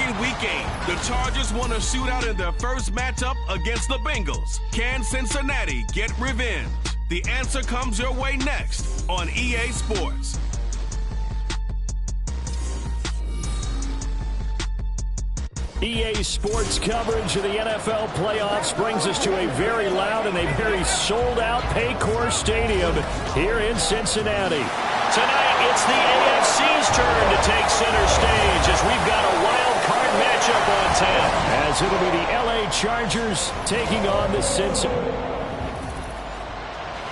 Approaching Week 8, the Chargers won a shootout in their first matchup against the Bengals. Can Cincinnati get revenge? The answer comes your way next on EA Sports. EA Sports coverage of the NFL playoffs brings us to a very loud and a very sold-out Paycor Stadium here in Cincinnati. Tonight, it's the AFC's turn to take center stage as we've got a wild card matchup on tap. As it'll be the LA Chargers taking on the Cincinnati.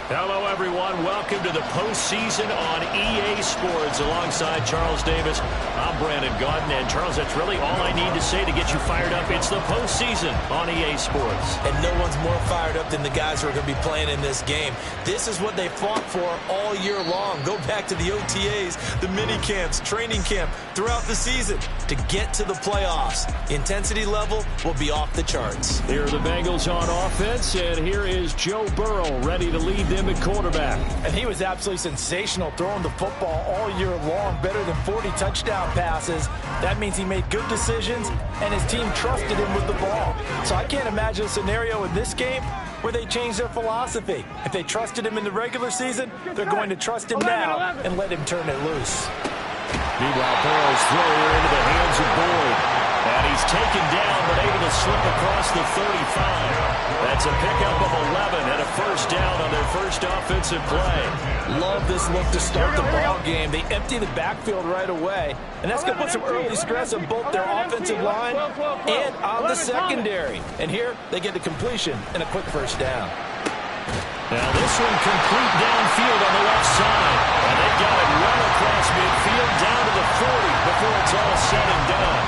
Hello, everyone. Welcome to the postseason on EA Sports. Alongside Charles Davis, I'm Brandon Gaudin. And, Charles, that's really all I need to say to get you fired up. It's the postseason on EA Sports. And no one's more fired up than the guys who are going to be playing in this game. This is what they fought for all year long. Go back to the OTAs, the mini camps, training camp, throughout the season to get to the playoffs. Intensity level will be off the charts. Here are the Bengals on offense, and here is Joe Burrow ready to lead them at quarterback. And he was absolutely sensational throwing the football all year long, better than 40 touchdown passes. That means he made good decisions, and his team trusted him with the ball. So I can't imagine a scenario in this game where they change their philosophy. If they trusted him in the regular season, they're going to trust him now and let him turn it loose. Meanwhile, Burrow's throw into the hands of Boyd. And he's taken down, but able to slip across the 35. That's a pickup of 11 and a first down on their first offensive play. Love this look to start the ball game. They empty the backfield right away, and that's going to put some early stress on both their offensive line and on the secondary. And here, they get the completion and a quick first down. Now this one complete downfield on the left side. And they got it run across midfield down to the 40 before it's all said and done.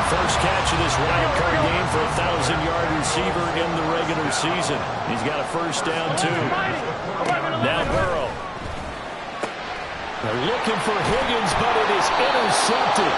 First catch of this wild card game for a 1,000-yard receiver in the regular season. He's got a first down, too. Now Burrow. They're looking for Higgins, but it is intercepted.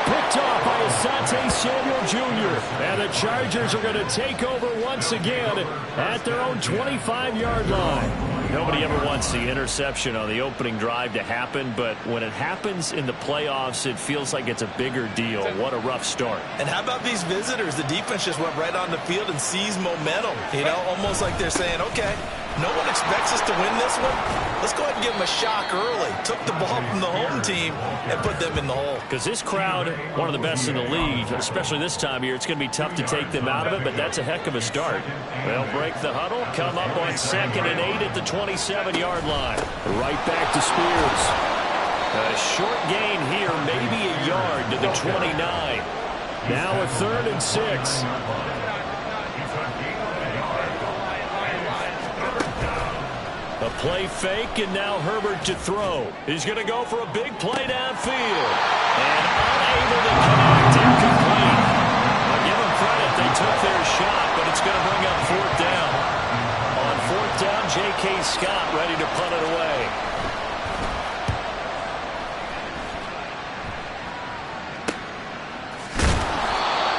Picked off by Asante Samuel Jr. And the Chargers are going to take over once again at their own 25-yard line. Nobody ever wants the interception on the opening drive to happen, but when it happens in the playoffs, it feels like it's a bigger deal. What a rough start. And how about these visitors? The defense just went right on the field and seized momentum. You know, almost like they're saying, okay, no one expects us to win this one. Let's go ahead and give them a shock early. Took the ball from the home team and put them in the hole. Because this crowd, one of the best in the league, especially this time of year, it's going to be tough to take them out of it, but that's a heck of a start. They'll break the huddle, come up on 2nd and 8 at the 27-yard line. Right back to Spears. A short gain here, maybe a yard to the 29. Now a 3rd and 6. A play fake, and now Herbert to throw. He's going to go for a big play downfield. And unable to connect, incomplete. I'll give them credit. They took their shot, but it's going to bring up 4th down. On 4th down, J.K. Scott ready to punt it away.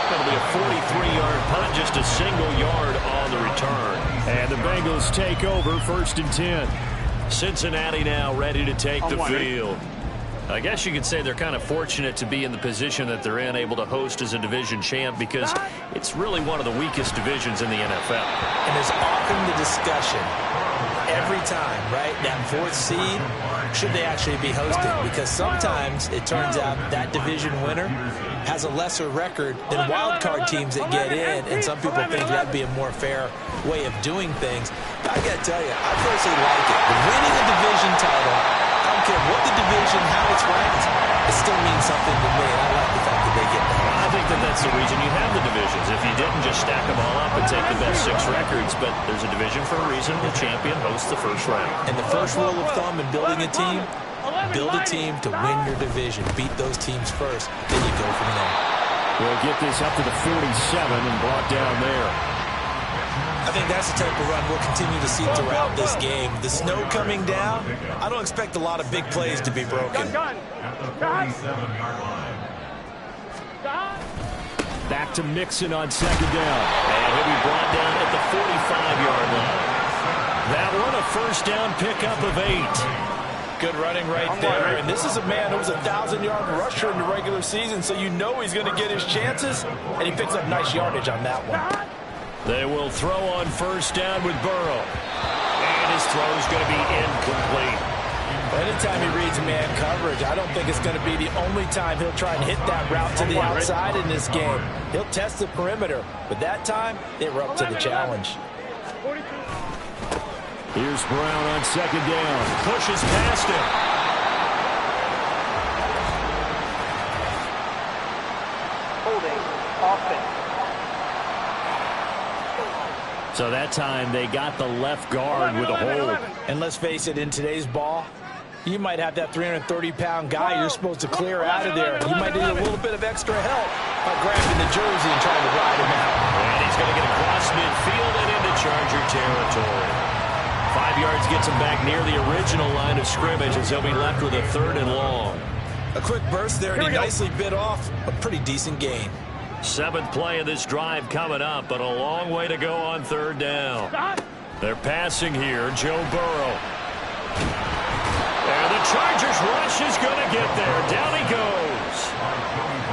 It'll be a 43-yard punt, just a single yard on the return. And the Bengals take over 1st and 10. Cincinnati now ready to take the field. I guess you could say they're kind of fortunate to be in the position that they're in, able to host as a division champ, because it's really one of the weakest divisions in the NFL. And there's often the discussion every time, right? That 4th seed, should they actually be hosting? Because sometimes it turns out that division winner has a lesser record than wild card teams that get in, and some people think that'd be a more fair way of doing things. But I gotta tell you, I personally like it. Winning a division title, I don't care what the division, how it's ranked, it still means something to me, and I like the fact that they get that. I think that that's the reason you have the divisions. If you didn't, just stack them all up and take the best 6 records. But there's a division for a reason. The champion hosts the first round. And the first rule of thumb in building a team, build a team to win your division. Beat those teams first, then you go from there. We'll get this up to the 47 and brought down there. I think that's the type of run we'll continue to see throughout this game. The snow coming down, I don't expect a lot of big plays to be broken. Back to Mixon on 2nd down. And he'll be brought down at the 45-yard line. That one a first down pickup of 8. Good running right there. And this is a man who was a 1,000-yard rusher in the regular season, so you know he's going to get his chances, and he picks up nice yardage on that one. They will throw on first down with Burrow. And his throw is going to be incomplete. Anytime he reads man coverage, I don't think it's going to be the only time he'll try and hit that route to the outside in this game. He'll test the perimeter, but that time, they were up to the challenge. Here's Brown on second down. Pushes past him. Holding offense. So that time they got the left guard with a hold. And let's face it, in today's ball, you might have that 330-pound guy you're supposed to clear out of there. You might need a little bit of extra help by grabbing the jersey and trying to ride him out. And he's going to get across midfield and into Charger territory. 5 yards gets him back near the original line of scrimmage as he'll be left with a 3rd and long. A quick burst there, and he nicely bit off a pretty decent gain. 7th play of this drive coming up, but a long way to go on 3rd down. They're passing here. Joe Burrow. And the Chargers rush is going to get there. Down he goes.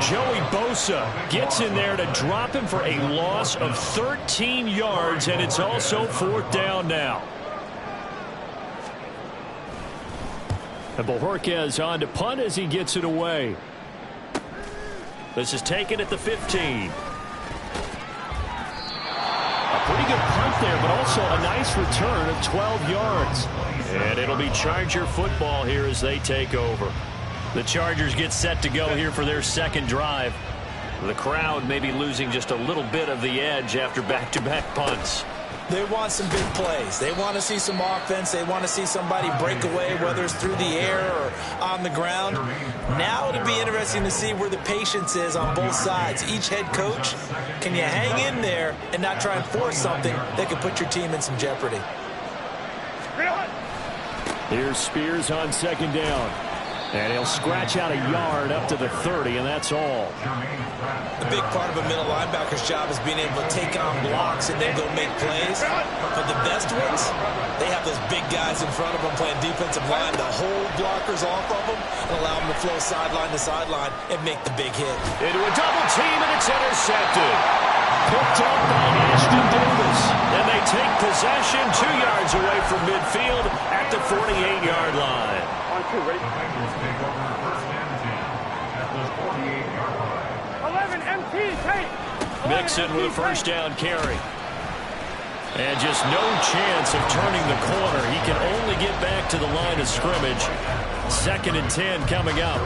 Joey Bosa gets in there to drop him for a loss of 13 yards, and it's also 4th down now. And Bojorquez on to punt as he gets it away. This is taken at the 15. A pretty good punt there, but also a nice return of 12 yards. And it'll be Charger football here as they take over. The Chargers get set to go here for their 2nd drive. The crowd may be losing just a little bit of the edge after back-to-back punts. They want some big plays. They want to see some offense. They want to see somebody break away, whether it's through the air or on the ground. Now it'll be interesting to see where the patience is on both sides. Each head coach, can you hang in there and not try and force something that could put your team in some jeopardy? Here's Spears on 2nd down. And he'll scratch out a yard up to the 30, and that's all. The big part of a middle linebacker's job is being able to take on blocks and then go make plays. But the best ones, they have those big guys in front of them playing defensive line to hold blockers off of them and allow them to flow sideline to sideline and make the big hit. Into a double team, and it's intercepted. Picked up by Ashton Davis. And they take possession 2 yards away from midfield at the 48-yard line. On 2, ready? 11 MT, take. Mixon with a first down carry. And just no chance of turning the corner. He can only get back to the line of scrimmage. 2nd and 10 coming up.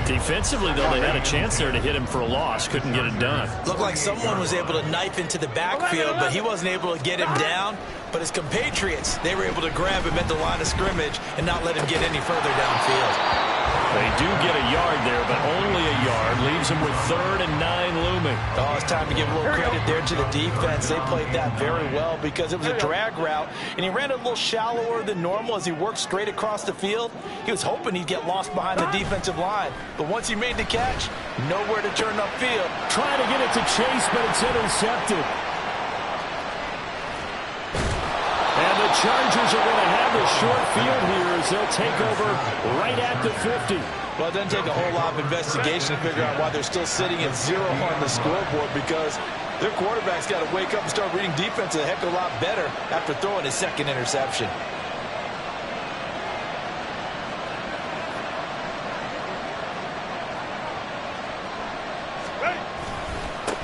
Defensively, though, they had a chance there to hit him for a loss. Couldn't get it done. Looked like someone was able to knife into the backfield, but he wasn't able to get him down. But his compatriots, they were able to grab him at the line of scrimmage and not let him get any further downfield. They do get a yard there, but only a yard. Leaves him with 3rd and 9 looming. Oh, it's time to give a little credit there to the defense. They played that very well because it was a drag route, and he ran a little shallower than normal as he worked straight across the field. He was hoping he'd get lost behind the defensive line, but once he made the catch, nowhere to turn upfield. Trying to get it to Chase, but it's intercepted. And the Chargers are going to have a short field here as they'll take over right at the 50. Well, it doesn't take a whole lot of investigation to figure out why they're still sitting at 0 on the scoreboard, because their quarterback's got to wake up and start reading defense a heck of a lot better after throwing his 2nd interception.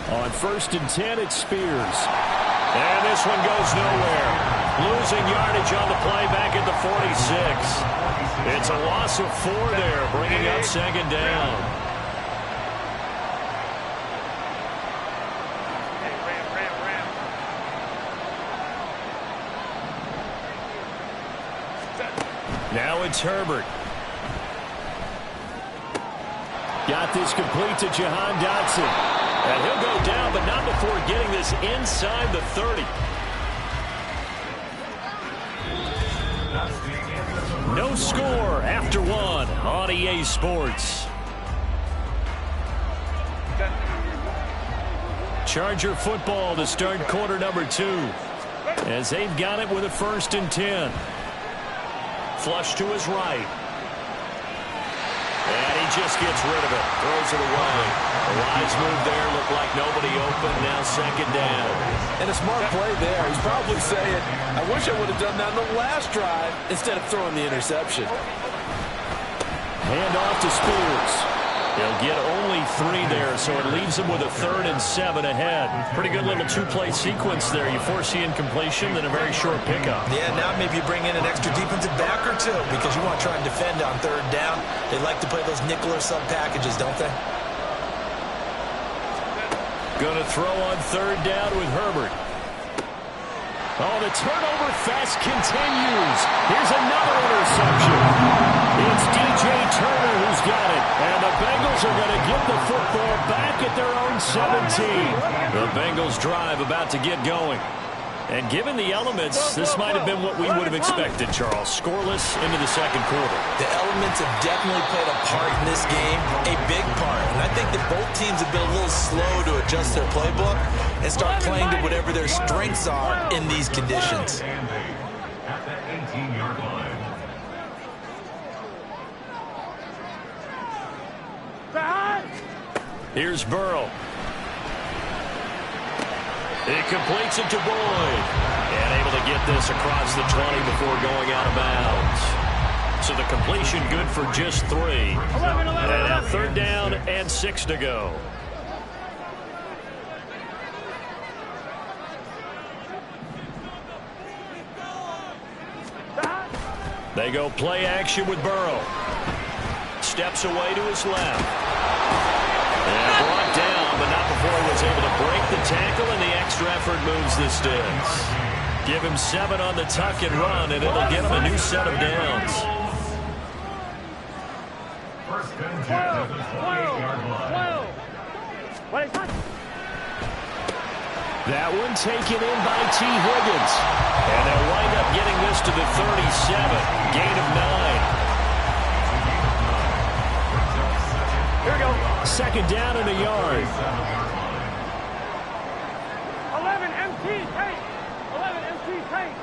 On 1st and 10, it's Spears. And this one goes nowhere. Losing yardage on the play back at the 46. It's a loss of 4 there, bringing up 2nd down. Now it's Herbert. Got this complete to Jahan Dotson. And he'll go down, but not before getting this inside the 30. No score after 1 on EA Sports. Charger football to start quarter number 2 as they've got it with a 1st and 10. Flush to his right. And he just gets rid of it. Throws it away. A wise move there. Looked like nobody open. Now second down. And a smart play there. He's probably saying, I wish I would have done that on the last drive instead of throwing the interception. Hand off to Spears. He'll get only 3 there, so it leaves him with a 3rd and 7 ahead. Pretty good little 2-play sequence there. You force the incompletion, then a very short pickup. Yeah, now maybe you bring in an extra defensive back or two because you want to try and defend on 3rd down. They like to play those nickel or sub packages, don't they? Going to throw on 3rd down with Herbert. Oh, the turnover fest continues. Here's another interception. It's DJ Turner who's got it. And the Bengals are going to get the football back at their own 17. The Bengals drive about to get going. And given the elements, this might have been what we would have expected, Charles. Scoreless into the second quarter. The elements have definitely played a part in this game, a big part. And I think that both teams have been a little slow to adjust their playbook and start playing to whatever their strengths are in these conditions. At the 18-yard line. Here's Burrow. He completes it to Boyd. And able to get this across the 20 before going out of bounds. So the completion good for just 3. And now 3rd down and 6 to go. They go play action with Burrow. Steps away to his left. And brought down, but not before he was able to break the tackle, and the extra effort moves the sticks. Give him 7 on the tuck and run, and it'll get him a new set of downs. First and 10 at the 28-yard line. That one taken in by T. Higgins. And they'll wind up getting this to the 37. Gain of 9. Here we go. 2nd down and a yard. 11 MT tape. 11 MT tape.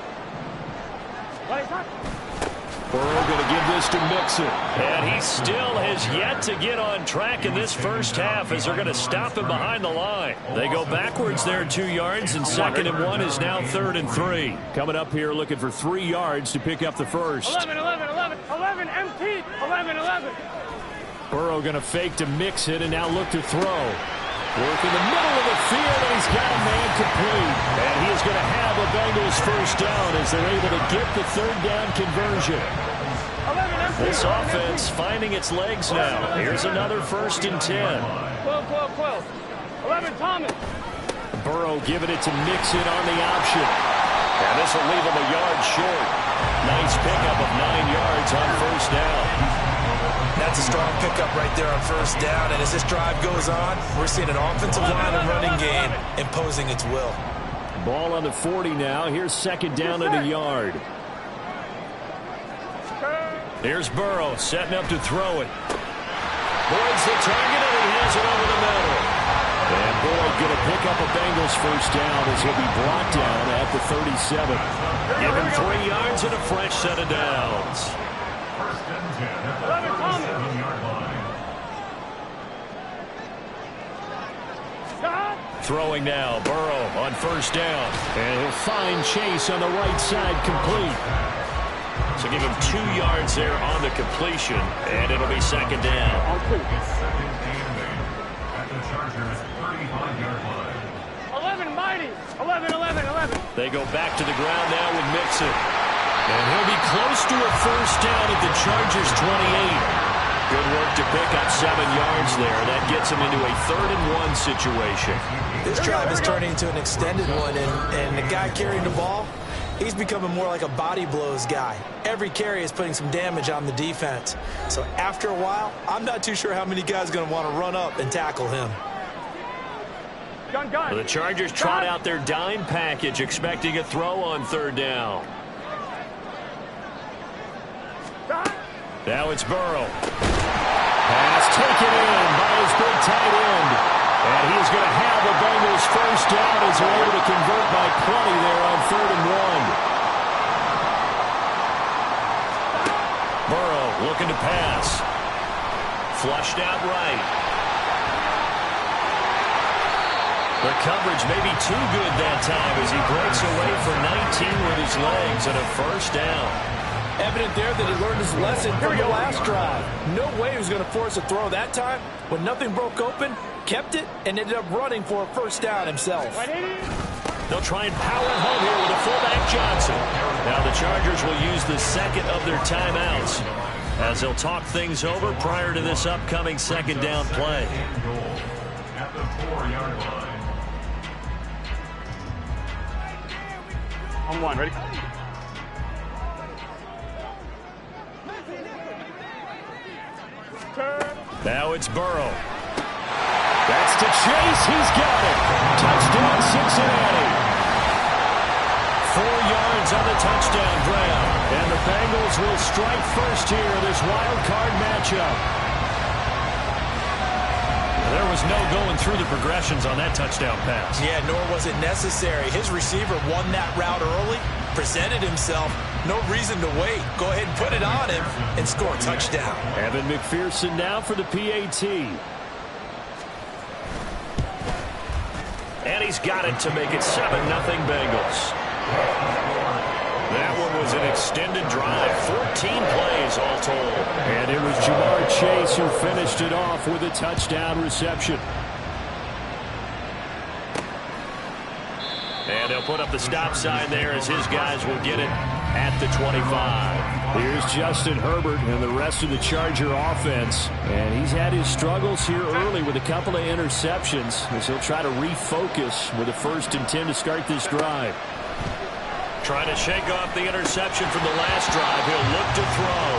Burrow going to give this to Mixon. And he still has yet to get on track in this first half as they're going to stop him behind the line. They go backwards there 2 yards, and 2nd and 1 is now 3rd and 3. Coming up here looking for 3 yards to pick up the first. 11 MT. 11. Burrow going to fake to Mixon and now look to throw. Work in the middle of the field, and he's got a man complete. And he is going to have a Bengals first down as they're able to get the 3rd down conversion. This offense finding its legs now. Here's another 1st and 10. 12. 11 Thomas. Burrow giving it to Mixon on the option. And this will leave him a yard short. Nice pickup of 9 yards on 1st down. That's a strong pickup right there on 1st down. And as this drive goes on, we're seeing an offensive line and running game imposing its will. Ball on the 40 now. Here's 2nd down and a yard. Here's Burrow setting up to throw it. Boyd's the target, and he has it over the middle. And Boyd going to pick up a Bengals first down as he'll be brought down at the 37. Give him 3 yards and a fresh set of downs. First and 10 at the 37-yard line. Throwing now, Burrow on 1st down. And he'll find Chase on the right side, complete. So give him 2 yards there on the completion, and it'll be 2nd down. Second and 8 at the Chargers' 35-yard line. 11 mighty. 11. They go back to the ground now with Mixon. And he'll be close to a first down at the Chargers' 28. Good work to pick up 7 yards there. That gets him into a 3rd and 1 situation. This drive is turning into an extended one, and the guy carrying the ball, he's becoming more like a body blows guy. Every carry is putting some damage on the defense. So after a while, I'm not too sure how many guys are going to want to run up and tackle him. So the Chargers trot out their dime package, expecting a throw on 3rd down. Now it's Burrow. Pass taken in by his big tight end. And he's going to have the Bengals first down as they're able to convert by plenty there on 3rd and 1. Looking to pass. Flushed out right. The coverage may be too good that time as he breaks away for 19 with his legs and a first down. Evident there that he learned his lesson from the last drive. No way he was going to force a throw that time. When nothing broke open, kept it, and ended up running for a first down himself. They'll try and power it home here with a fullback Johnson. Now the Chargers will use the second of their timeouts as they'll talk things over prior to this upcoming second down play. At the 4-yard line. On one, ready? Now it's Burrow. That's to Chase. He's got it. Touchdown, Cincinnati. 4 yards on the touchdown grab. And the Bengals will strike first here in this wild card matchup. There was no going through the progressions on that touchdown pass. Yeah, nor was it necessary. His receiver won that route early, presented himself. No reason to wait. Go ahead and put it on him and score a touchdown. Evan McPherson now for the PAT. And he's got it to make it 7-0 Bengals. That one was an extended drive. 14 plays all told. And it was Jamar Chase who finished it off with a touchdown reception. And they'll put up the stop sign there as his guys will get it at the 25. Here's Justin Herbert and the rest of the Charger offense. And he's had his struggles here early with a couple of interceptions as he'll try to refocus with a 1st and 10 to start this drive. Trying to shake off the interception from the last drive. He'll look to throw.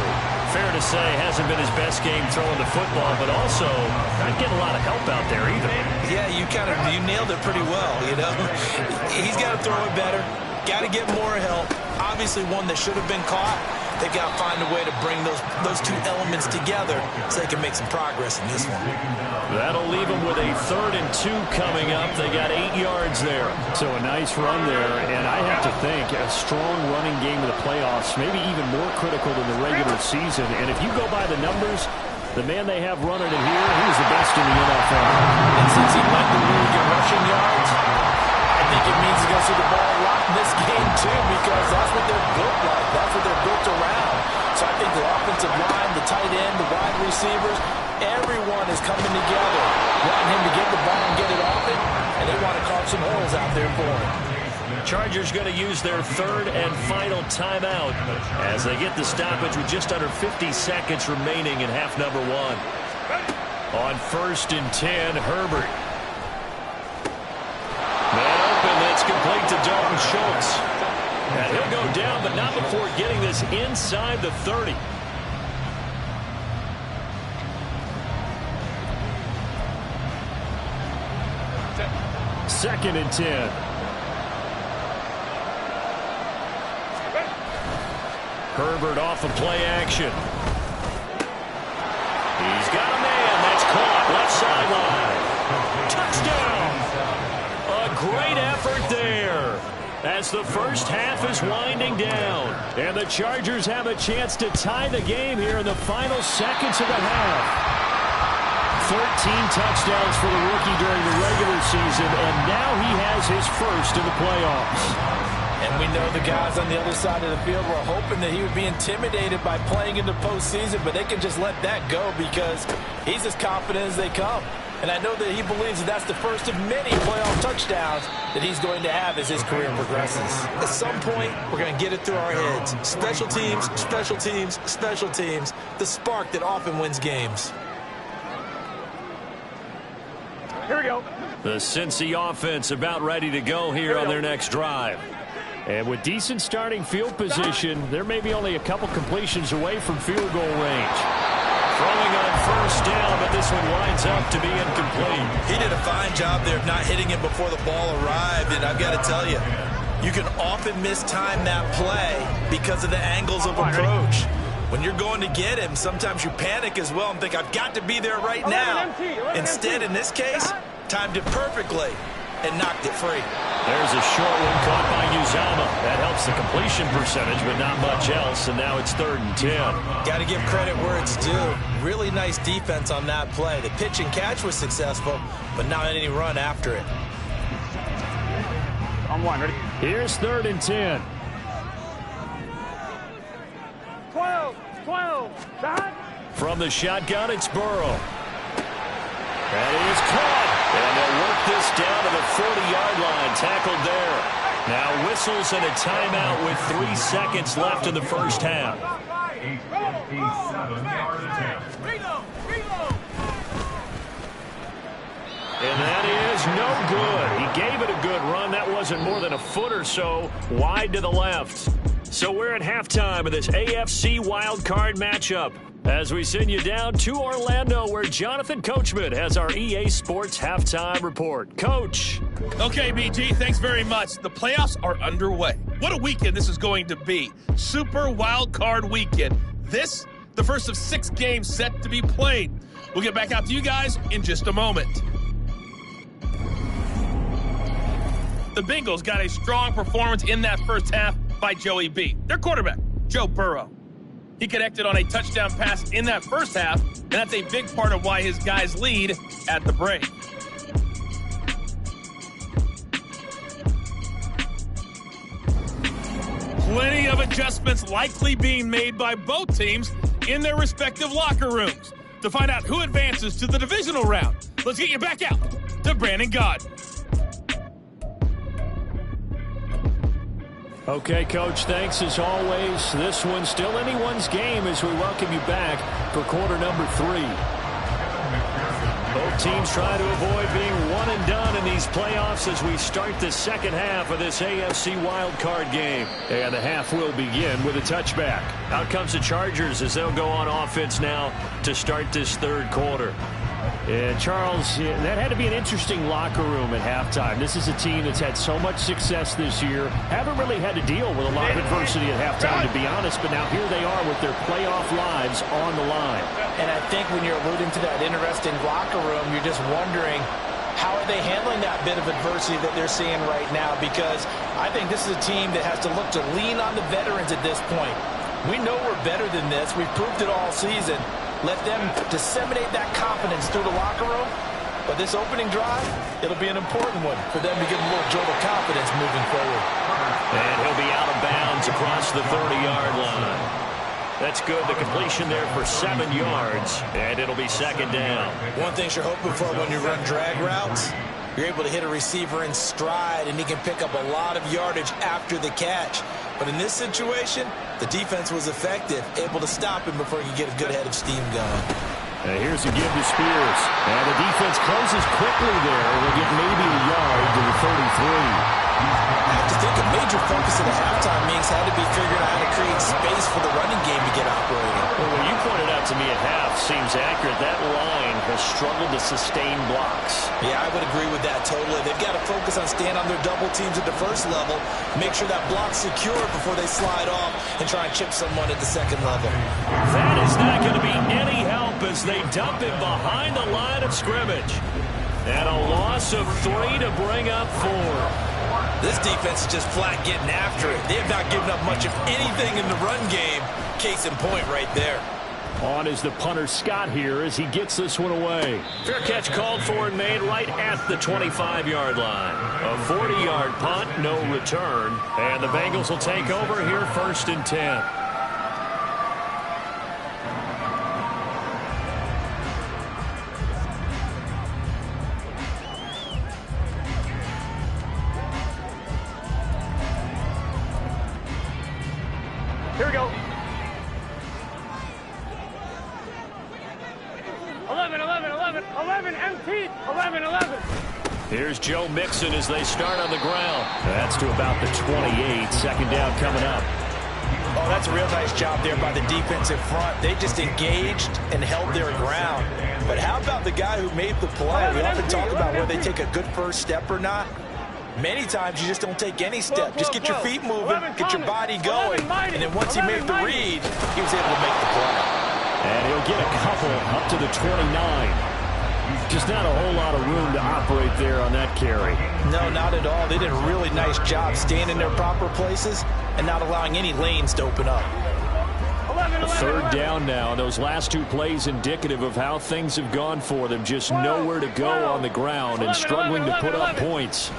Fair to say, hasn't been his best game throwing the football, but also not getting a lot of help out there either. Yeah, you nailed it pretty well, you know. He's got to throw it better. Got to get more help. Obviously one that should have been caught. They've got to find a way to bring those two elements together so they can make some progress in this one. That'll leave them with a 3rd and 2 coming up. They got 8 yards there. So a nice run there, and I have to think a strong running game in the playoffs, maybe even more critical than the regular season. And if you go by the numbers, the man they have running it here, he's the best in the NFL. And since he led the league in rushing yards, I think it means he's going to see the ball a lot in this game too, because that's what they're built like. That's what they're built around. So I think the offensive line, the tight end, the wide receivers, everyone is coming together, wanting him to get the ball and get it off it, and they want to carve some holes out there for him. Chargers going to use their 3rd and final timeout as they get the stoppage with just under 50 seconds remaining in half number 1. On 1st and 10, Herbert. Man open, that's complete to Dalton Schultz. And he'll go down, but not before getting this inside the 30. Second and 10. Herbert off of play action. He's got a man. That's caught. Left sideline. Touchdown. A great effort there as the first half is winding down. And the Chargers have a chance to tie the game here in the final seconds of the half. 13 touchdowns for the rookie during the regular season, and now he has his first in the playoffs. And we know the guys on the other side of the field were hoping that he would be intimidated by playing in the postseason, but they can just let that go because he's as confident as they come. And I know that he believes that that's the first of many playoff touchdowns that he's going to have as his career progresses. At some point, we're going to get it through our heads. Special teams, special teams, special teams. The spark that often wins games. Here we go. The Cincy offense about ready to go here on their next drive. And with decent starting field position, there may be only a couple completions away from field goal range. Throwing on first down, but this one winds up to be incomplete. He did a fine job there of not hitting it before the ball arrived, and I've got to tell you, you can often mistime that play because of the angles of approach. When you're going to get him, sometimes you panic as well and think, I've got to be there right now. Instead, in this case, timed it perfectly and knocked it free. There's a short one caught by Uzama. That helps the completion percentage, but not much else, and now it's 3rd and 10. Got to give credit where it's due. Really nice defense on that play. The pitch and catch was successful, but not any run after it. On one, ready? Here's 3rd and 10. 12, dot. From the shotgun, it's Burrow. That is caught. And they'll work this down to the 40-yard line. Tackled there. Now whistles and a timeout with 3 seconds left in the first half. A 57-yard attempt. And that is no good. He gave it a good run. That wasn't more than a foot or so wide to the left. So we're at halftime of this AFC wildcard matchup as we send you down to Orlando, where Jonathan Coachman has our EA Sports halftime report. Coach. Okay, BG, thanks very much. The playoffs are underway. What a weekend this is going to be. Super wild card weekend. This, the first of 6 games set to be played. We'll get back out to you guys in just a moment. The Bengals got a strong performance in that first half by Joey B. Their quarterback, Joe Burrow. He connected on a touchdown pass in that first half, and that's a big part of why his guys lead at the break. Plenty of adjustments likely being made by both teams in their respective locker rooms. To find out who advances to the divisional round, let's get you back out to Brandon God. Okay, Coach, thanks as always. This one's still anyone's game as we welcome you back for quarter number 3. Both teams try to avoid being one and done in these playoffs as we start the second half of this AFC wildcard game. And the half will begin with a touchback. Out comes the Chargers as they'll go on offense now to start this third quarter. And Charles, that had to be an interesting locker room at halftime. This is a team that's had so much success this year. Haven't really had to deal with a lot of adversity at halftime, to be honest. But now here they are with their playoff lives on the line. And I think when you're alluding to that interesting locker room, you're just wondering, how are they handling that bit of adversity that they're seeing right now? Because I think this is a team that has to look to lean on the veterans at this point. We know we're better than this. We've proved it all season. Let them disseminate that confidence through the locker room. But this opening drive, it'll be an important one for them to get a little jolt of confidence moving forward. And he'll be out of bounds across the 30-yard line. That's good. The completion there for 7 yards, and it'll be second down. One thing you're hoping for when you run drag routes, you're able to hit a receiver in stride, and he can pick up a lot of yardage after the catch. But in this situation, the defense was effective, able to stop him before he could get a good head of steam going. And here's a give to Spears. And the defense closes quickly there. We'll get maybe a yard to the 33. I have to think a major focus of the halftime meetings had to be figuring out how to create space for the running game to get operating. Well, what you pointed out to me at half seems accurate. That line has struggled to sustain blocks. Yeah, I would agree with that totally. They've got to focus on staying on their double teams at the first level, make sure that block's secure before they slide off and try and chip someone at the second level. That is not going to be any help as they dump him behind the line of scrimmage. And a loss of 3 to bring up 4. This defense is just flat getting after it. They have not given up much of anything in the run game. Case in point right there. On is the punter Scott here as he gets this one away. Fair catch called for and made right at the 25-yard line. A 40-yard punt, no return. And the Bengals will take over here 1st and 10. Here we go. 11, empty, 11. Here's Joe Mixon as they start on the ground. That's to about the 28. Second down coming up. Oh, that's a real nice job there by the defensive front. They just engaged and held their ground. But how about the guy who made the play? We often talk about whether they take a good first step or not. Many times you just don't take any step. Just get your feet moving, get your body going, and then once he made the read, he was able to make the play. And he'll get a couple up to the 29. Just not a whole lot of room to operate there on that carry. No, not at all. They did a really nice job staying in their proper places and not allowing any lanes to open up. A third down now. Those last two plays indicative of how things have gone for them. Just nowhere to go on the ground and struggling to put up points. A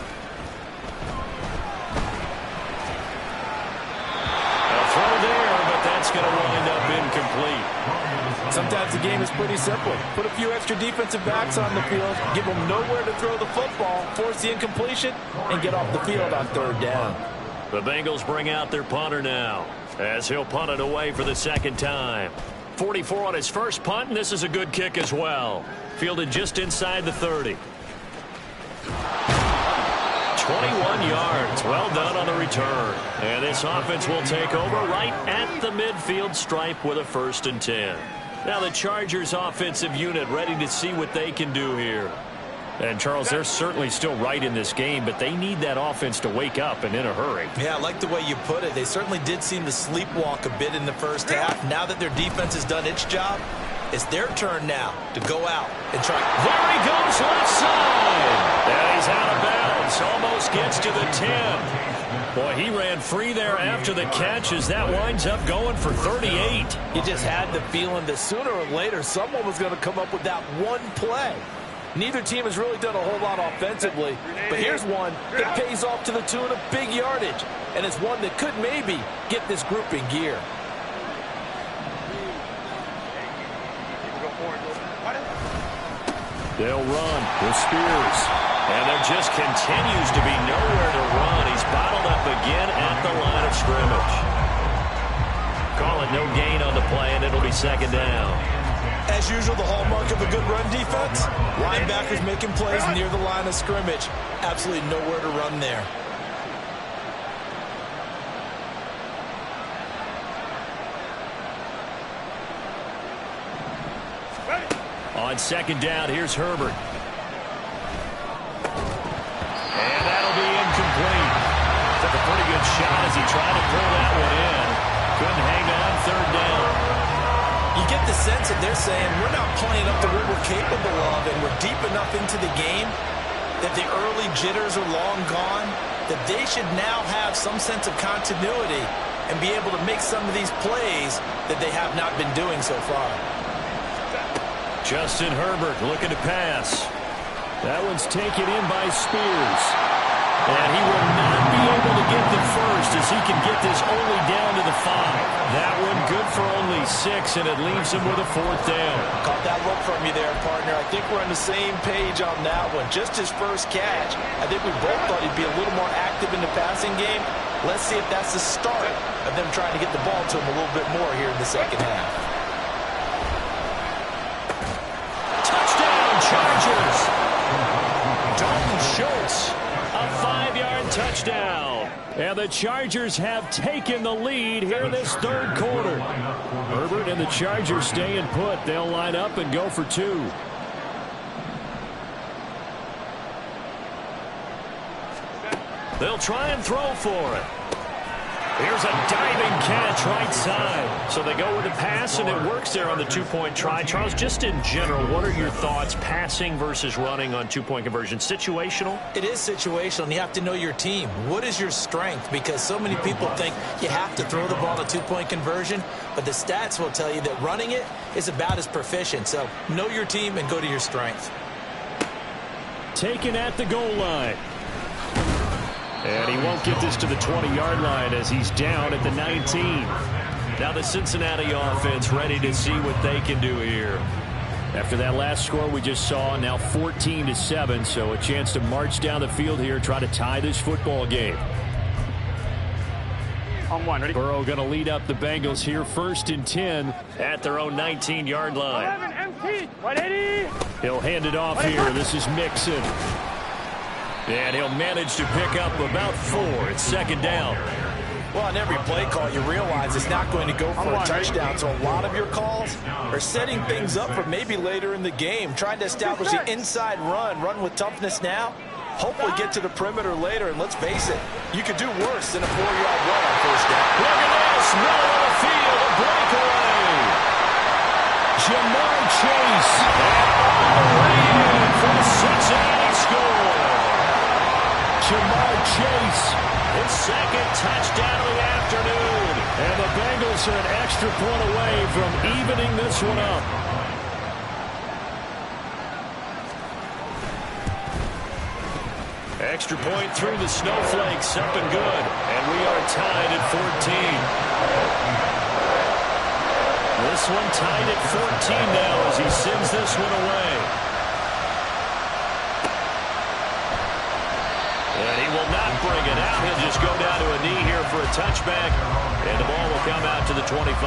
throw there, but that's going to wind up incomplete. Sometimes the game is pretty simple. Put a few extra defensive backs on the field, give them nowhere to throw the football, force the incompletion, and get off the field on third down. The Bengals bring out their punter now, as he'll punt it away for the second time. 44 on his first punt, and this is a good kick as well. Fielded just inside the 30. 21 yards. Well done on the return. And this offense will take over right at the midfield stripe with a 1st and 10. Now the Chargers offensive unit ready to see what they can do here. And, Charles, they're certainly still right in this game, but they need that offense to wake up and in a hurry. Yeah, I like the way you put it. They certainly did seem to sleepwalk a bit in the first half. Now that their defense has done its job, it's their turn now to go out and try. There he goes left side. And he's out of bounds. Almost gets to the 10. Boy, he ran free there after the catch as that winds up going for 38. You just had the feeling that sooner or later someone was going to come up with that one play. Neither team has really done a whole lot offensively, but here's one that pays off to the tune of big yardage, and it's one that could maybe get this group in gear. They'll run with Spears. And there just continues to be nowhere to run. He's bottled up again at the line of scrimmage. Call it no gain on the play, and it'll be second down. As usual, the hallmark of a good run defense, linebackers making plays near the line of scrimmage. Absolutely nowhere to run there. On second down, here's Herbert. And that'll be incomplete. Took a pretty good shot as he tried to pull that one in. Couldn't hang on third down. You get the sense that they're saying we're not playing up to what we're capable of, and we're deep enough into the game that the early jitters are long gone, that they should now have some sense of continuity and be able to make some of these plays that they have not been doing so far. Justin Herbert looking to pass. That one's taken in by Spears. And he will not be able to get the first as he can get this only down to the 5. That one good for only 6, and it leaves him with a 4th down. Caught that look from you there, partner. I think we're on the same page on that one. Just his first catch. I think we both thought he'd be a little more active in the passing game. Let's see if that's the start of them trying to get the ball to him a little bit more here in the second half. Touchdown, Chargers! Dalton Schultz, a 5-yard touchdown. And the Chargers have taken the lead here in this third quarter. Herbert and the Chargers staying put. They'll line up and go for 2. They'll try and throw for it. Here's a diving catch right side. So they go with the pass, and it works there on the 2-point try. Charles, just in general, what are your thoughts passing versus running on 2-point conversion? Situational? It is situational, and you have to know your team. What is your strength? Because so many people think you have to throw the ball to 2-point conversion, but the stats will tell you that running it is about as proficient. So know your team and go to your strength. Taken at the goal line. And he won't get this to the 20-yard line as he's down at the 19. Now the Cincinnati offense ready to see what they can do here. After that last score we just saw, now 14-7, so a chance to march down the field here, try to tie this football game. On one, ready? Burrow going to lead up the Bengals here, 1st and 10 at their own 19-yard line. 11 empty, 180. He'll hand it off here. This is Mixon. And he'll manage to pick up about 4. It's second down. Well, on every play call, you realize it's not going to go for a touchdown. So a lot of your calls are setting things up for maybe later in the game, trying to establish the inside run with toughness now. Hopefully get to the perimeter later, and let's face it, you could do worse than a 4-yard run on first down. Look at this, middle of the field, a breakaway. Jamar Chase, and all the way in Bengals are an extra point away from evening this one up. Extra point through the snowflakes, up and good. And we are tied at 14. This one tied at 14 now as he sends this one away. And he will not bring it out. He'll just go down to a knee here for a touchback. And the ball will come out to the 25.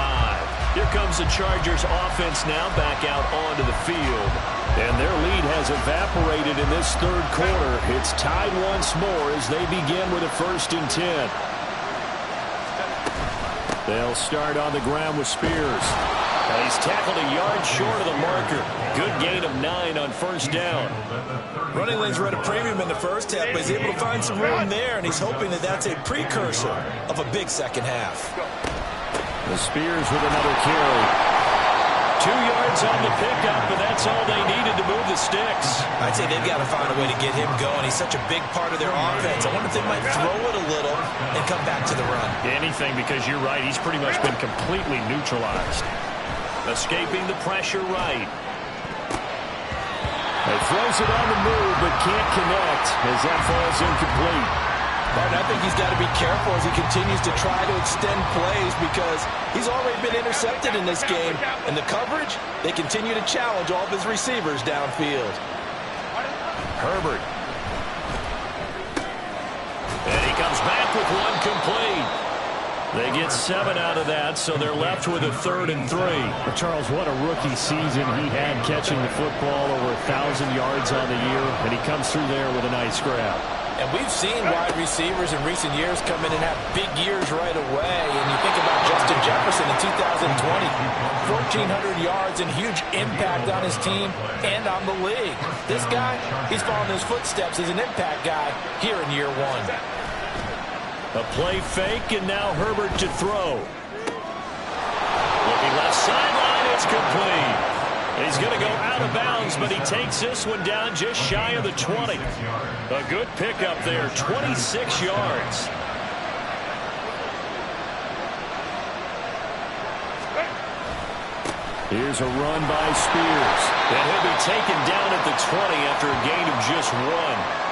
Here comes the Chargers offense now back out onto the field. And their lead has evaporated in this third quarter. It's tied once more as they begin with a 1st and 10. They'll start on the ground with Spears. And he's tackled a yard short of the marker. Good gain of 9 on 1st down. Running lanes were at a premium in the first half, but he's able to find some room there, and he's hoping that that's a precursor of a big second half. The Spears with another carry. 2 yards on the pickup, and that's all they needed to move the sticks. I'd say they've got to find a way to get him going. He's such a big part of their offense. I wonder if they might throw it a little and come back to the run. Anything, because you're right. He's pretty much been completely neutralized. Escaping the pressure right. He throws it on the move, but can't connect as that falls incomplete. Martin, I think he's got to be careful as he continues to try to extend plays because he's already been intercepted in this game. And the coverage, they continue to challenge all of his receivers downfield. Herbert. And he comes back with one complete. They get 7 out of that, so they're left with a 3rd and 3. But Charles, what a rookie season he had catching the football, over 1,000 yards on the year, and he comes through there with a nice grab. And we've seen wide receivers in recent years come in and have big years right away. And you think about Justin Jefferson in 2020, 1,400 yards and huge impact on his team and on the league. This guy, he's following his footsteps as an impact guy here in year 1. A play fake, and now Herbert to throw. Looking left sideline, it's complete. He's going to go out of bounds, but he takes this one down just shy of the 20. A good pickup there, 26 yards. Here's a run by Spears. And he'll be taken down at the 20 after a gain of just 1.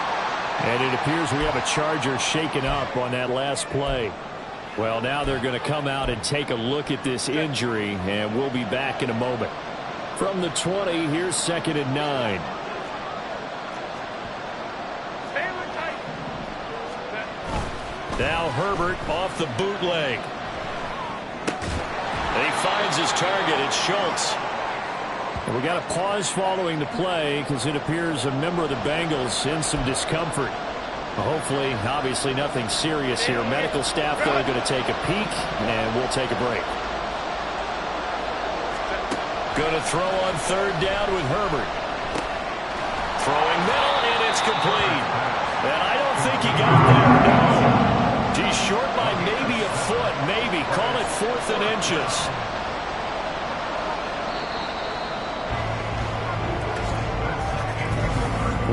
And it appears we have a Charger shaken up on that last play. Well, now they're going to come out and take a look at this injury, and we'll be back in a moment. From the 20, here's 2nd and 9. Now Herbert off the bootleg. And he finds his target. It's Schultz. And we got a pause following the play because it appears a member of the Bengals in some discomfort. Hopefully, obviously nothing serious here. Medical staff, though, are going to take a peek, and we'll take a break. Going to throw on 3rd down with Herbert. Throwing middle, and it's complete. And I don't think he got there, no. He's short by maybe a foot, maybe. Call it 4th and inches.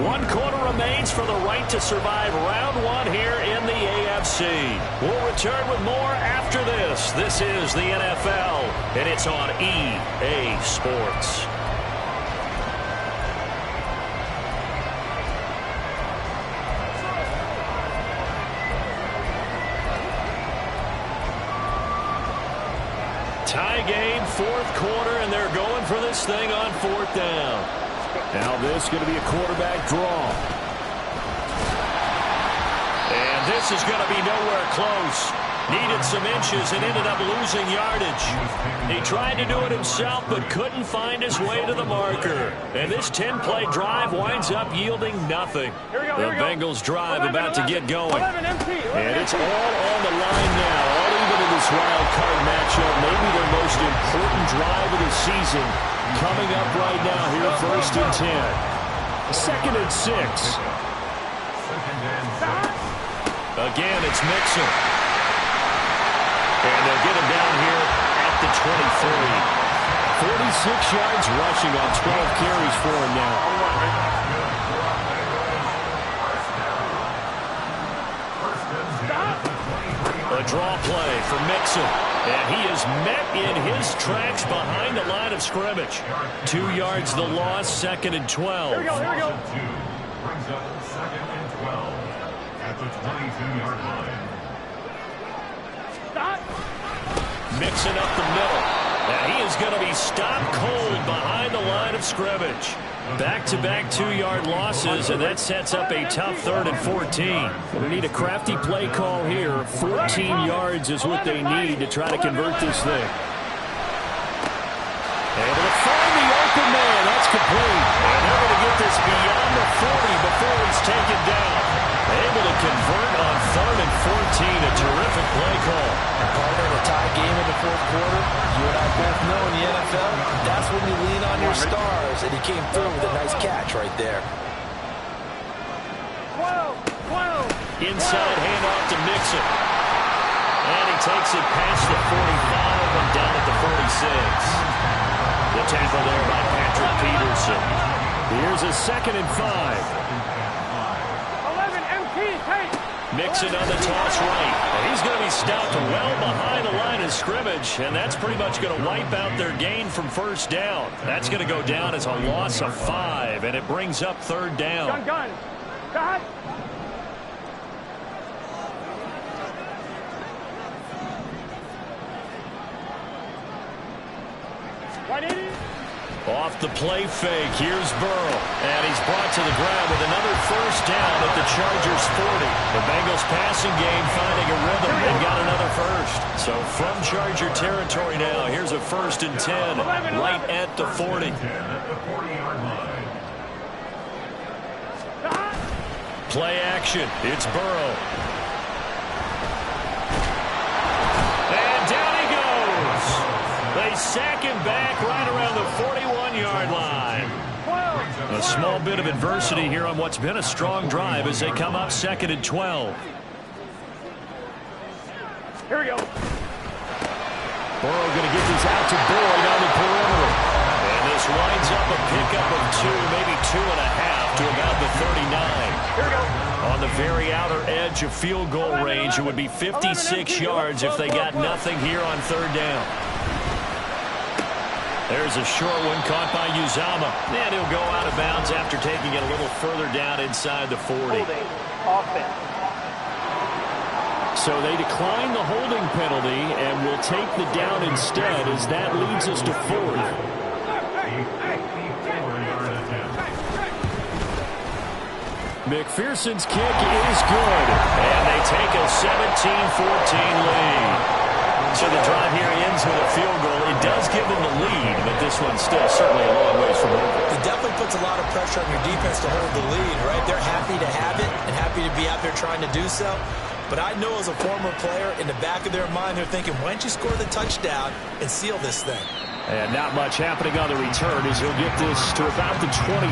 One quarter remains for the right to survive round 1 here in the AFC. We'll return with more after this. This is the NFL, and it's on EA Sports. Tie game, 4th quarter, and they're going for this thing on 4th down. Now this is going to be a quarterback draw. And this is going to be nowhere close. Needed some inches and ended up losing yardage. He tried to do it himself but couldn't find his way to the marker. And this 10-play drive winds up yielding nothing. The Bengals drive about to get going. And it's all on the line now, all even in this wild card matchup. Maybe their most important drive of the season coming up right now here, 1st and 10. 2nd and 6. Again, it's Mixon. And they'll get him down here at the 23. 46 yards rushing on 12 carries for him now. A draw play for Mixon. And he is met in his tracks behind the line of scrimmage. 2 yards the loss, 2nd and 12. Here we go, here we go. Brings up 2nd and 12 at the 22-yard line. Stop. Mixon up the middle. And he is going to be stopped cold behind the line of scrimmage. Back-to-back 2-yard losses, and that sets up a tough 3rd and 14. We need a crafty play call here. 14 yards is what they need to try to convert this thing. Able to find the open man. That's complete. And they're going to get this beyond the 40 before he's taken down. Able to convert on 3rd and 14. A terrific play call. And partner, in a tie game in the 4th quarter, you and I both know in the NFL, that's when you lean on your stars, and he came through with a nice catch right there. 12. Inside handoff to Mixon. And he takes it past the 45 and down at the 46. The tackle there by Patrick Peterson. Here's a 2nd and 5. 11 MT, take. Mixon on the toss right. And he's going to be stopped well behind the line of scrimmage, and that's pretty much going to wipe out their gain from 1st down. That's going to go down as a loss of 5, and it brings up 3rd down. Gun. Got. Off the play fake, here's Burrow. And he's brought to the ground with another 1st down at the Chargers 40. The Bengals passing game finding a rhythm and got another 1st. So from Charger territory now, here's a 1st and 10 right at the 40. Play action, it's Burrow. And down he goes. They sack him back right around the 41-yard line. A small bit of adversity here on what's been a strong drive as they come up 2nd and 12. Here we go. Burrow going to get this out to Boyd on the perimeter. And this winds up a pickup of 2, maybe 2.5 to about the 39. Here we go. On the very outer edge of field goal range, it would be 56 yards if they got nothing here on 3rd down. There's a short one caught by Uzama. And he'll go out of bounds after taking it a little further down inside the 40. So they decline the holding penalty and will take the down instead, as that leads us to 4th. McPherson's kick is good. And they take a 17-14 lead. So the drive here ends with a field goal. It does give them the lead, but this one's still certainly a long ways from over. It definitely puts a lot of pressure on your defense to hold the lead, right? They're happy to have it and happy to be out there trying to do so. But I know as a former player, in the back of their mind, they're thinking, why don't you score the touchdown and seal this thing? And not much happening on the return as he'll get this to about the 23.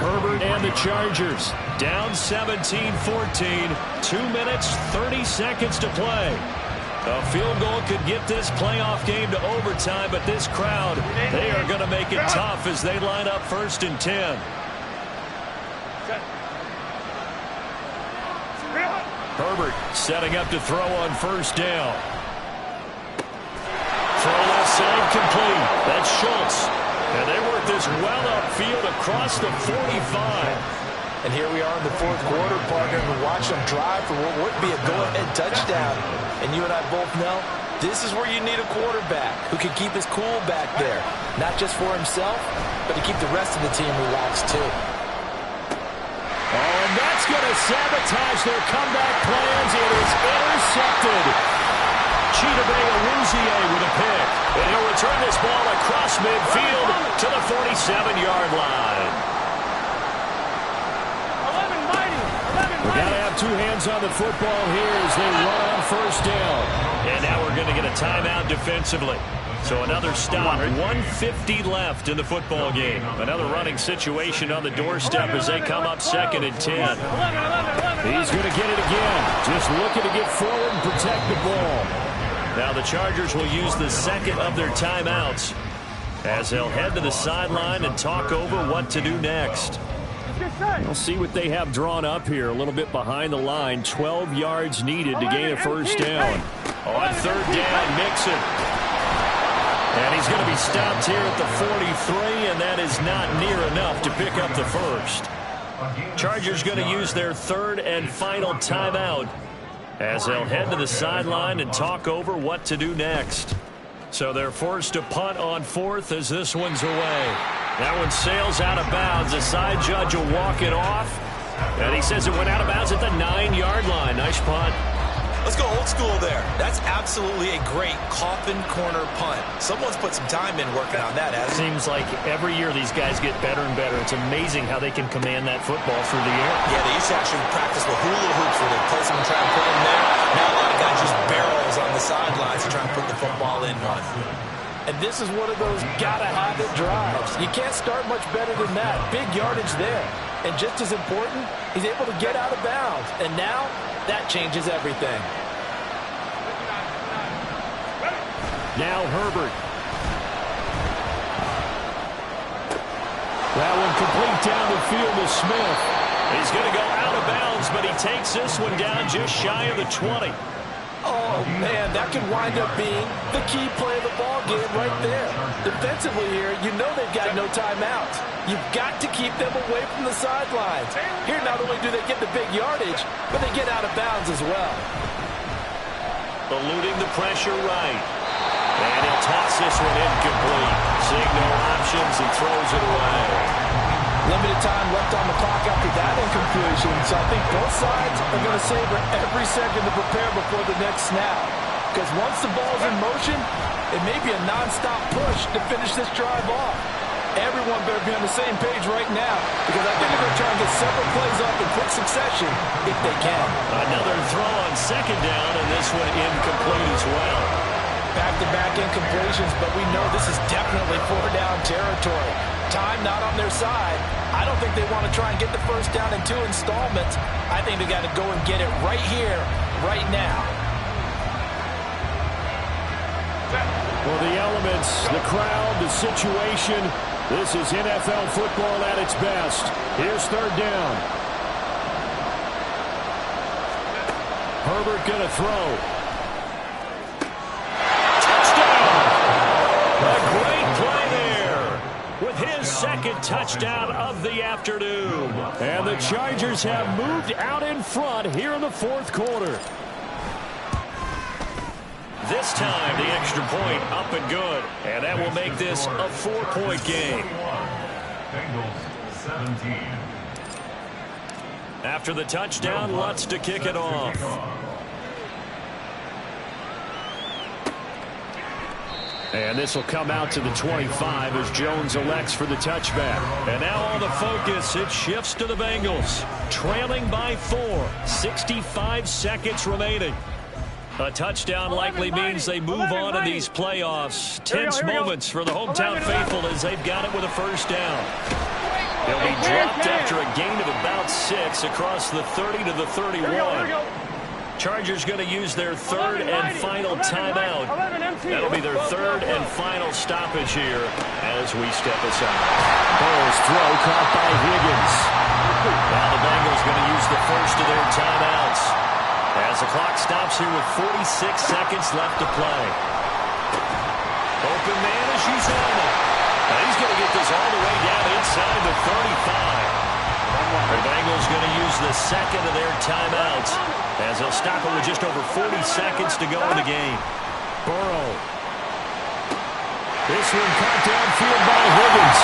Herbert and the Chargers down 17-14. 2 minutes, 30 seconds to play. A field goal could get this playoff game to overtime, but this crowd, they are going to make it tough as they line up 1st and 10. Herbert setting up to throw on 1st down. Throw left side complete. That's Schultz. And they work this well upfield across the 45. And here we are in the 4th quarter, partner, and watch them drive for what would be a go-ahead touchdown. And you and I both know this is where you need a quarterback who can keep his cool back there. Not just for himself, but to keep the rest of the team relaxed too. Oh, and that's going to sabotage their comeback plans. It is intercepted. Chidobe Awuzie with a pick. And he'll return this ball across midfield to the 47-yard line. We've got to have 2 hands on the football here as they run on 1st down. And now we're going to get a timeout defensively. So another stop. 1:50 left in the football game. Another running situation on the doorstep as they come up 2nd and 10. He's going to get it again. Just looking to get forward and protect the ball. Now the Chargers will use the 2nd of their timeouts as they'll head to the sideline and talk over what to do next. We'll see what they have drawn up here. A little bit behind the line. 12 yards needed to gain a first down. On third down, Mixon. And he's going to be stopped here at the 43, and that is not near enough to pick up the first. Chargers going to use their third and final timeout as they'll head to the sideline and talk over what to do next. So they're forced to punt on fourth as this one's away. That one sails out of bounds. The side judge will walk it off. And he says it went out of bounds at the 9-yard line. Nice punt. Let's go old school there. That's absolutely a great coffin corner punt. Someone's put some time in working on that, hasn't it? Seems like every year these guys get better and better. It's amazing how they can command that football through the air. Yeah, they used to actually practice with hula hoops where they place them and try and put them there. Now a lot of guys just barrels on the sidelines to try and put the football in one. And this is one of those gotta-have-it drives. You can't start much better than that. Big yardage there. And just as important, he's able to get out of bounds. And now, that changes everything. Now Herbert. That one complete down the field to Smith. He's going to go out of bounds, but he takes this one down just shy of the 20. Oh, man, that could wind up being the key play of the ball game right there. Defensively here, you know they've got no timeouts. You've got to keep them away from the sidelines. Here, not only do they get the big yardage, but they get out of bounds as well. Eluding the pressure right. And he'll toss this one incomplete. Seeing no options, he throws it away. Limited time left on the clock after that incompletion, so I think both sides are going to savor every second to prepare before the next snap. Because once the ball's in motion, it may be a non-stop push to finish this drive off. Everyone better be on the same page right now, because I think they're going to try and get several plays off in quick succession if they can. Another throw on second down, and this one incomplete as well. Back-to-back incompletions, but we know this is definitely four-down territory. Time not on their side. I don't think they want to try and get the first down in 2 installments. I think they got to go and get it right here, right now. Well, the elements, the crowd, the situation, this is NFL football at its best. Here's third down. Herbert going to throw. Second touchdown of the afternoon. And the Chargers have moved out in front here in the fourth quarter. This time, the extra point up and good. And that will make this a 4-point game. Bengals 17. After the touchdown, Lutz to kick it off. And this will come out to the 25 as Jones elects for the touchback. And now all the focus, it shifts to the Bengals. Trailing by 4, 65 seconds remaining. A touchdown likely means they move on in these playoffs. Tense moments for the hometown faithful as they've got it with a first down. They'll be dropped after a gain of about 6 across the 30 to the 31. Chargers going to use their third and final timeout. That'll be their third and final stoppage here as we step aside. Burrow's throw caught by Higgins. Now the Bengals going to use the first of their timeouts as the clock stops here with 46 seconds left to play. Open man is Uzomah. Now he's going to get this all the way down inside the 35. The Bengals going to use the second of their timeouts as they'll stop it with just over 40 seconds to go in the game. Burrow. This one caught downfield by Higgins.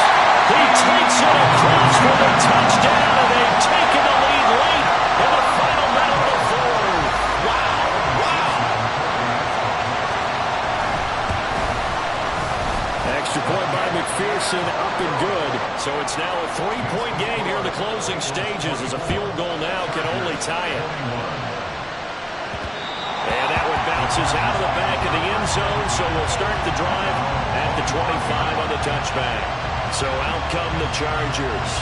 He takes it across for the touchdown, and they've taken the lead late in the final minute of the fourth. Wow. Extra point by McPherson, up and good. So it's now a 3-point game here in the closing stages as a field goal now can only tie it. And that one bounces out of the back of the end zone, so we'll start the drive at the 25 on the touchback. So out come the Chargers.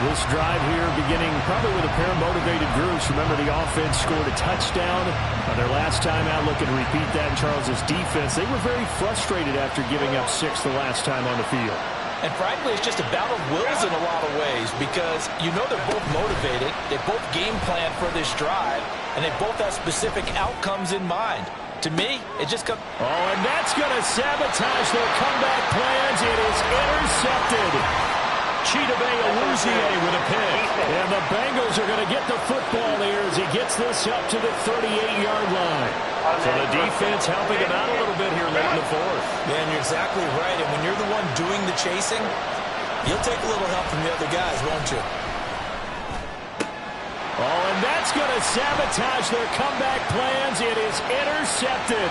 This drive here beginning probably with a pair of motivated groups. Remember, the offense scored a touchdown on their last time out. Looking to repeat that in Charles' defense. They were very frustrated after giving up 6 the last time on the field. And frankly, it's just a battle of wills in a lot of ways because you know they're both motivated, they both game plan for this drive, and they both have specific outcomes in mind. To me, it just comes... Oh, and that's going to sabotage their comeback plans. It is intercepted. Chidobe Awuzie with a pick. And the Bengals are going to get the football here as he gets this up to the 38-yard line. So the defense helping him out a little bit here late in the fourth. Man, you're exactly right. And when you're the one doing the chasing, you'll take a little help from the other guys, won't you? Oh, and that's going to sabotage their comeback plans. It is intercepted.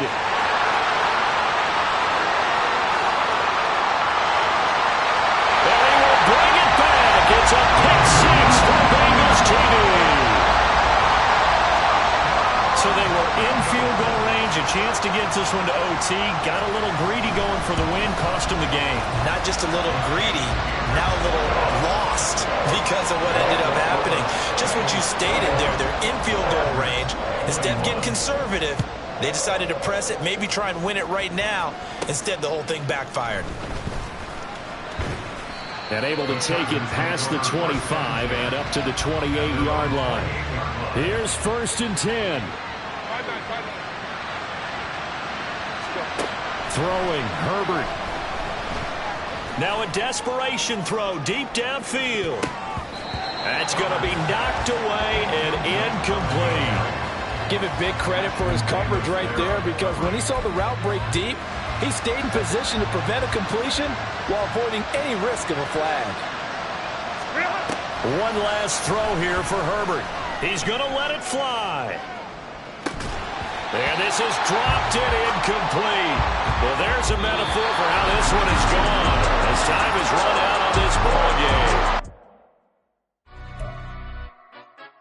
And he will bring it back. It's a pick six for Bengals TV. So they were in field goal range, a chance to get this one to OT. Got a little greedy going for the win, cost him the game. Not just a little greedy, now a little lost because of what ended up happening. Just what you stated there, they're in field goal range. Instead of getting conservative, they decided to press it, maybe try and win it right now. Instead, the whole thing backfired. And able to take it past the 25 and up to the 28-yard line. Here's 1st and 10. Throwing, Herbert. Now a desperation throw deep downfield. That's going to be knocked away and incomplete. Give it big credit for his coverage right there because when he saw the route break deep, he stayed in position to prevent a completion while avoiding any risk of a flag. One last throw here for Herbert. He's going to let it fly. And this is dropped and incomplete. Well, there's a metaphor for how this one is gone as time is run out on this ball game.